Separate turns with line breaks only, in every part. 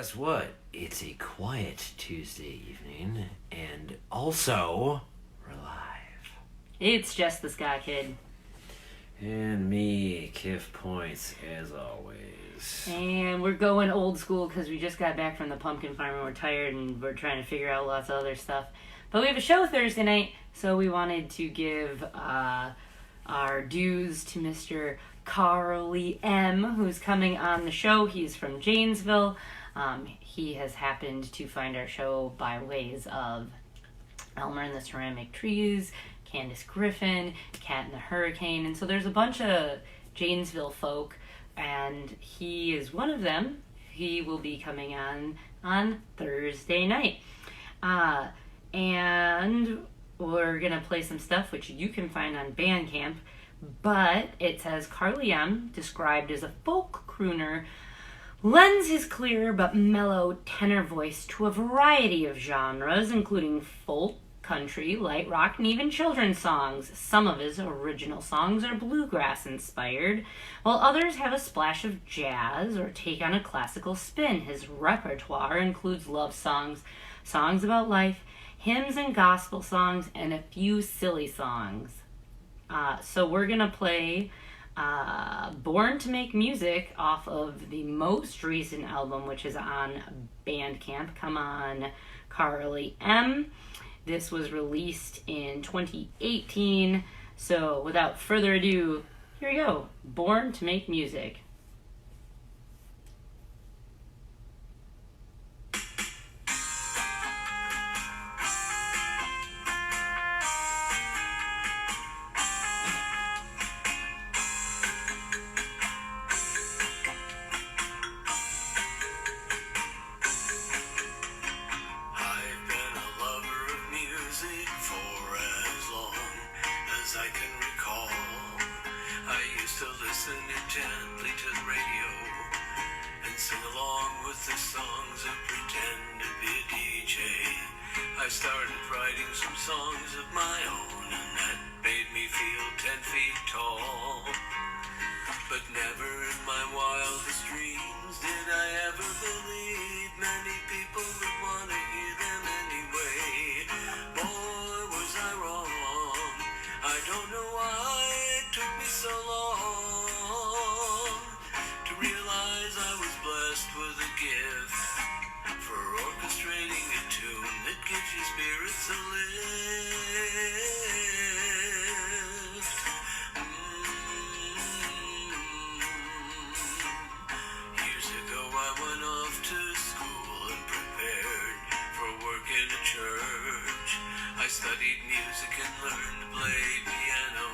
guess what? It's a quiet Tuesday evening, and also, we're live.
It's Jess the Sky Kid.
And me, Kiff Points, as always.
And we're going old school because we just got back from the pumpkin farm and we're tired and we're trying to figure out lots of other stuff. But we have a show Thursday night, so we wanted to give our dues to Mr. Kharlie M, who's coming on the show. He's from Janesville. He has happened to find our show by ways of Elmer and the Ceramic Trees, Candace Griffin, Cat and the Hurricane, and so there's a bunch of Janesville folk, and he is one of them. He will be coming on Thursday night. And we're going to play some stuff which you can find on Bandcamp, but it says Kharlie M, described as a folk crooner, lends his clear but mellow tenor voice to a variety of genres, including folk, country, light rock, and even children's songs. Some of his original songs are bluegrass inspired, while others have a splash of jazz or take on a classical spin. His repertoire includes love songs, songs about life, hymns and gospel songs, and a few silly songs. So we're gonna play Born to Make Music off of the most recent album, which is on Bandcamp. Come on, Kharlie M. This was released in 2018. So without further ado, here we go. Born to Make Music.
I started writing some songs of my own, and that made me feel 10 feet tall. But never in my wildest dreams did I ever believe many people would want to hear them anyway. Boy, was I wrong. I don't know why it took me so long to realize I was blessed with a gift for orchestrating a tune that gives your spirits a lift. Years ago I went off to school and prepared for work in a church. I studied music and learned to play piano,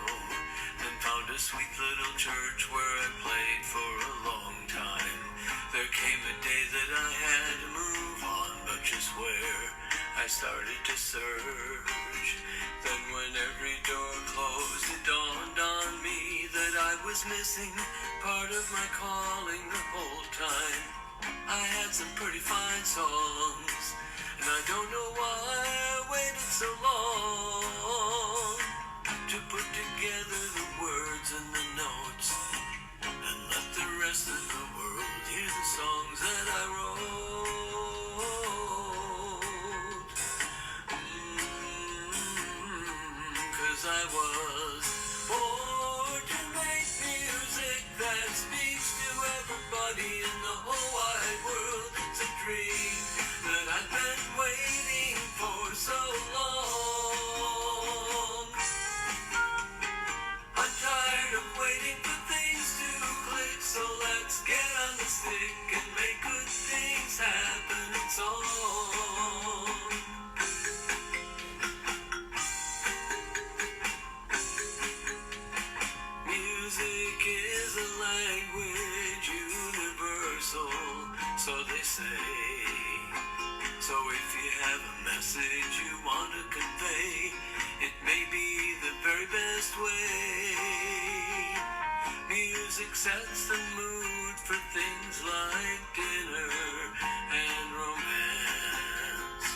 then found a sweet little church where I played for a long time. There came a day that I had to move on, but just where I started to search. Then when every door closed, it dawned on me that I was missing part of my calling the whole time. I had some pretty fine songs, and I don't know why I waited so long to put together the words and the notes and let the rest of the world hear the songs that I wrote. 'Cause I was born to make music that speaks to everybody in the whole wide world. It's a dream that I've been waiting for so long. I'm tired of waiting for things to click, so let's get on the stick and make good things happen in song. Music is a language universal, so they say. So if you have a message you want to convey, it may be the very best way. Music sets the mood for things like dinner and romance.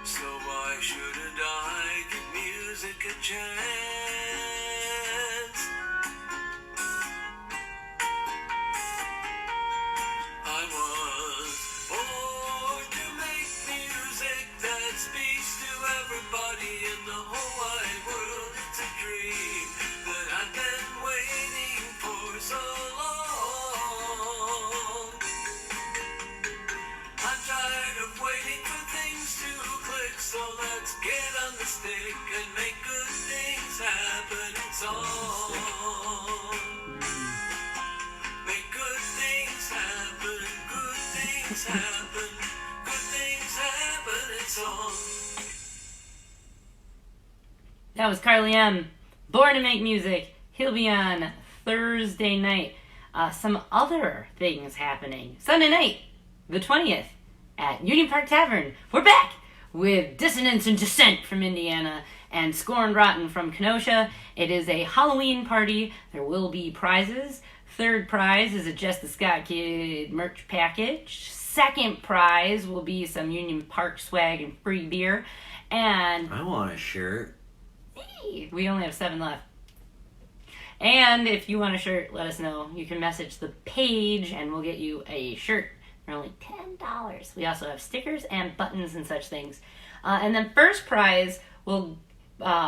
So why shouldn't I give music a chance? I was born
That was Kharlie M, Born to Make Music. He'll be on Thursday night. Some other things happening. Sunday night, the 20th, at Union Park Tavern. We're back with Dissonance and Dissent from Indiana and Scorn Rotten from Kenosha. It is a Halloween party. There will be prizes. Third prize is a Jess the Scott Kid merch package. Second prize will be some Union Park swag and free beer. And
I want a shirt.
hey, we only have 7 left. And if you want a shirt, let us know. You can message the page and we'll get you a shirt for only $10. We also have stickers and buttons and such things. And then first prize will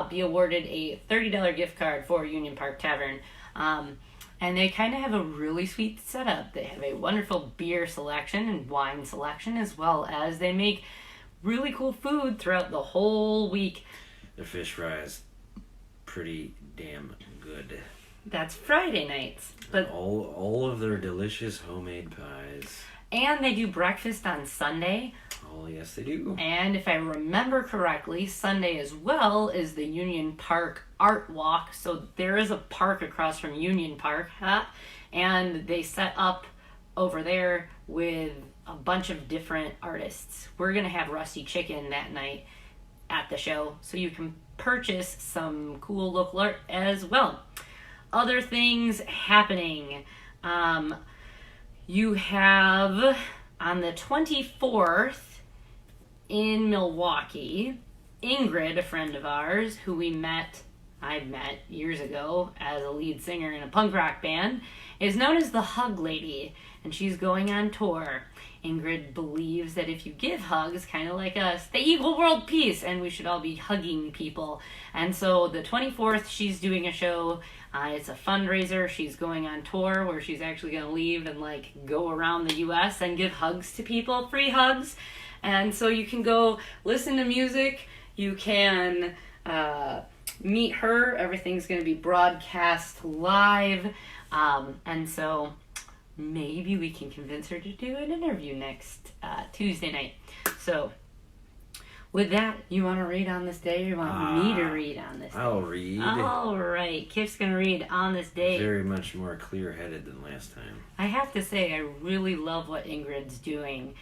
be awarded a $30 gift card for Union Park Tavern. And they kind of have a really sweet setup. They have a wonderful beer selection and wine selection, as well as they make really cool food throughout the whole week.
The fish fries, pretty damn good.
That's Friday nights. But
All of their delicious homemade pies.
and they do breakfast on Sunday.
Oh, yes, they do.
And if I remember correctly, Sunday as well is the Union Park Art Walk. So there is a park across from Union Park, and they set up over there with a bunch of different artists. We're going to have Rusty Chicken that night at the show, so you can purchase some cool local art as well. Other things happening. You have on the 24th in Milwaukee, Ingrid, a friend of ours, who I met years ago as a lead singer in a punk rock band, is known as the Hug Lady, and she's going on tour. Ingrid believes that if you give hugs, kind of like us, they equal world peace, and we should all be hugging people. And so the 24th, she's doing a show. It's a fundraiser. She's going on tour where she's actually going to leave and go around the U.S. and give hugs to people, free hugs. And so you can go listen to music. You can meet her. Everything's going to be broadcast live. And so maybe we can convince her to do an interview next Tuesday night. So with that, you want to read On This Day, or you want me to read On This Day?
I'll read.
All right. Kip's going to read On This Day.
Very much more clear-headed than last time.
I have to say, I really love what Ingrid's doing,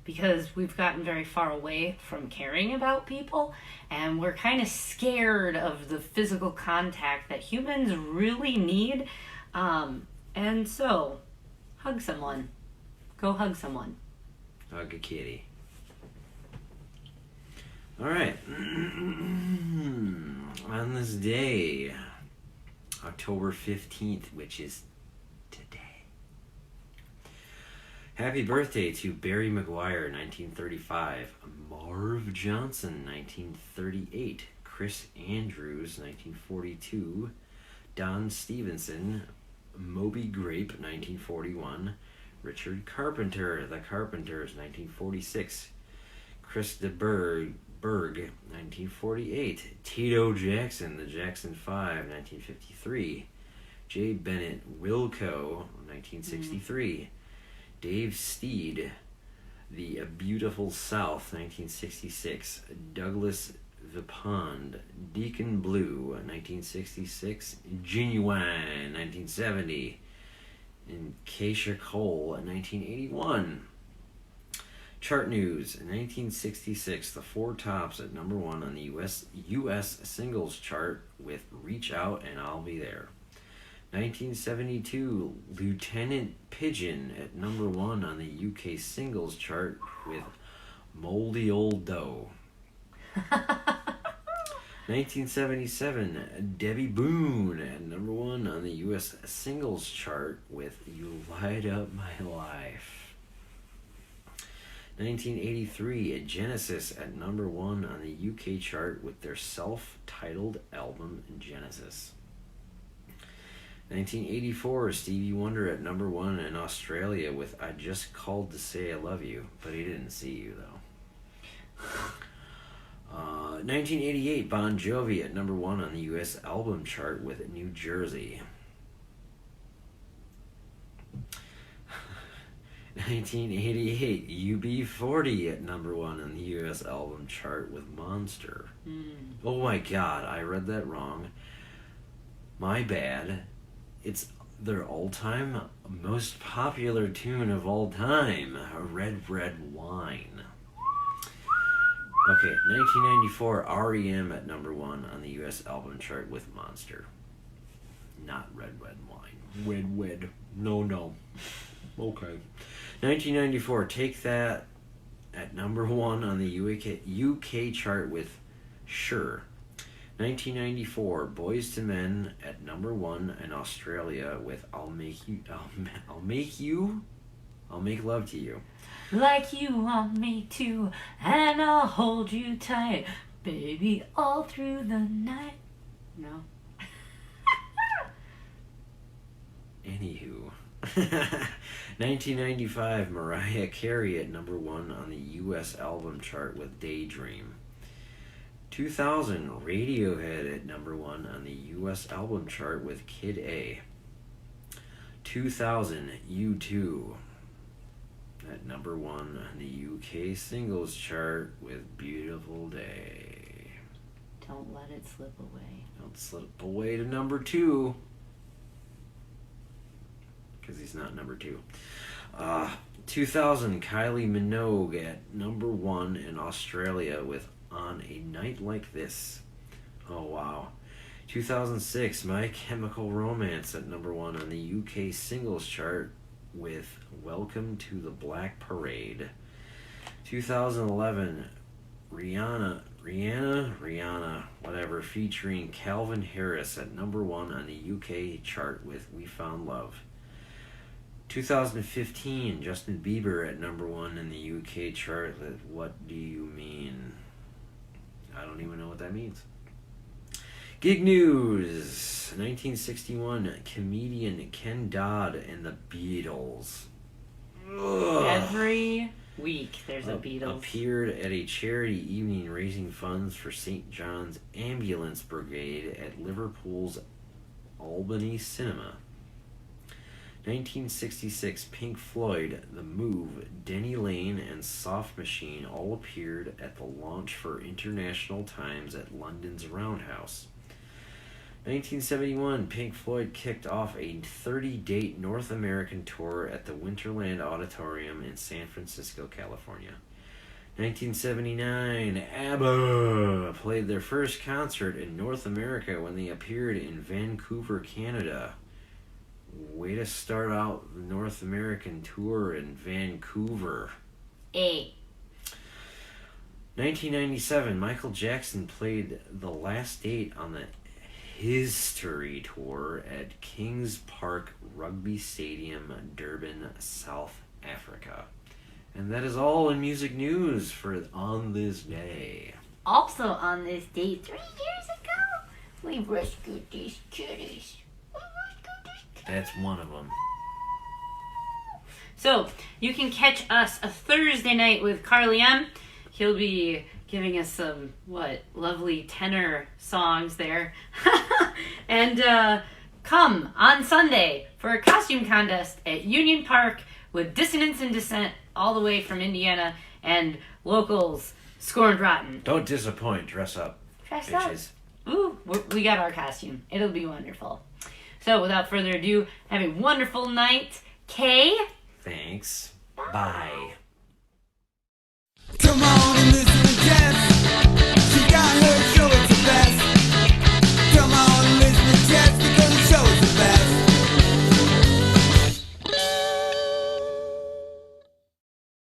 because we've gotten very far away from caring about people, and we're kind of scared of the physical contact that humans really need. And so, hug someone. Go hug someone.
Hug a kitty. All right. On this day, October 15th, which is today. Happy birthday to Barry McGuire, 1935. Marv Johnson, 1938. Chris Andrews, 1942. Don Stevenson, Moby Grape, 1941. Richard Carpenter, The Carpenters, 1946. Chris DeBerg, 1948. Tito Jackson, The Jackson 5, 1953. J. Bennett Wilco, 1963. Dave Steed, The Beautiful South, 1966. Douglas Vipond, Deacon Blue, 1966. Genuine, 1970. And Keisha Cole, 1981. Chart news. In 1966, the Four Tops at number 1 on the U.S. singles chart with Reach Out and I'll Be There. 1972, Lieutenant Pigeon at number 1 on the UK singles chart with Moldy Old Dough. 1977, Debbie Boone at number 1 on the U.S. singles chart with You Light Up My Life. 1983, Genesis at number 1 on the UK chart with their self-titled album Genesis. 1984, Stevie Wonder at number 1 in Australia with I Just Called to Say I Love You, but he didn't see you though. 1988, Bon Jovi at number 1 on the US album chart with New Jersey. 1988, UB40 at number 1 on the U.S. album chart with Monster. Oh my god, I read that wrong. My bad. It's their all-time most popular tune of all time, Red Red Wine. Okay, 1994, REM at number 1 on the U.S. album chart with Monster. Not Red Red Wine. Red. No. Okay. 1994, Take That at number 1 on the UK chart with Sure. 1994, Boys to Men at number 1 in Australia with I'll Make Love to You.
Like you want me to, and I'll hold you tight, baby, all through the night. No.
Anywho. 1995, Mariah Carey at number 1 on the U.S. album chart with Daydream. 2000, Radiohead at number 1 on the U.S. album chart with Kid A. 2000, U2 at number 1 on the UK singles chart with Beautiful Day.
Don't let it slip away.
Don't slip away to number 2. Because he's not number 2. 2000, Kylie Minogue at number 1 in Australia with On a Night Like This. Oh, wow. 2006, My Chemical Romance at number 1 on the UK singles chart with Welcome to the Black Parade. 2011, Rihanna, whatever, featuring Calvin Harris at number 1 on the UK chart with We Found Love. 2015, Justin Bieber at number 1 in the UK chart with What Do You Mean? I don't even know what that means. Gig news. 1961, comedian Ken Dodd and the Beatles. Ugh.
Every week there's a Beatles.
Appeared at a charity evening raising funds for St. John's Ambulance Brigade at Liverpool's Albany Cinema. 1966, Pink Floyd, The Move, Denny Lane, and Soft Machine all appeared at the launch for International Times at London's Roundhouse. 1971, Pink Floyd kicked off a 30-date North American tour at the Winterland Auditorium in San Francisco, California. 1979, ABBA played their first concert in North America when they appeared in Vancouver, Canada. Way to start out the North American tour in Vancouver. 1997, Michael Jackson played The Last Date on the History Tour at Kings Park Rugby Stadium, Durban, South Africa. And that is all in music news for on this day.
Also on this day, 3 years ago, we rescued these kitties.
That's one of them.
So, you can catch us a Thursday night with Kharlie M. He'll be giving us some, lovely tenor songs there. And come on Sunday for a costume contest at Union Park with Dissonance and Dissent all the way from Indiana and locals Scorned Rotten.
Don't disappoint. Dress up.
Dress
bitches.
up. Ooh, we got our costume. It'll be wonderful. So, without further ado, have a wonderful night. Kay?
Thanks. Bye.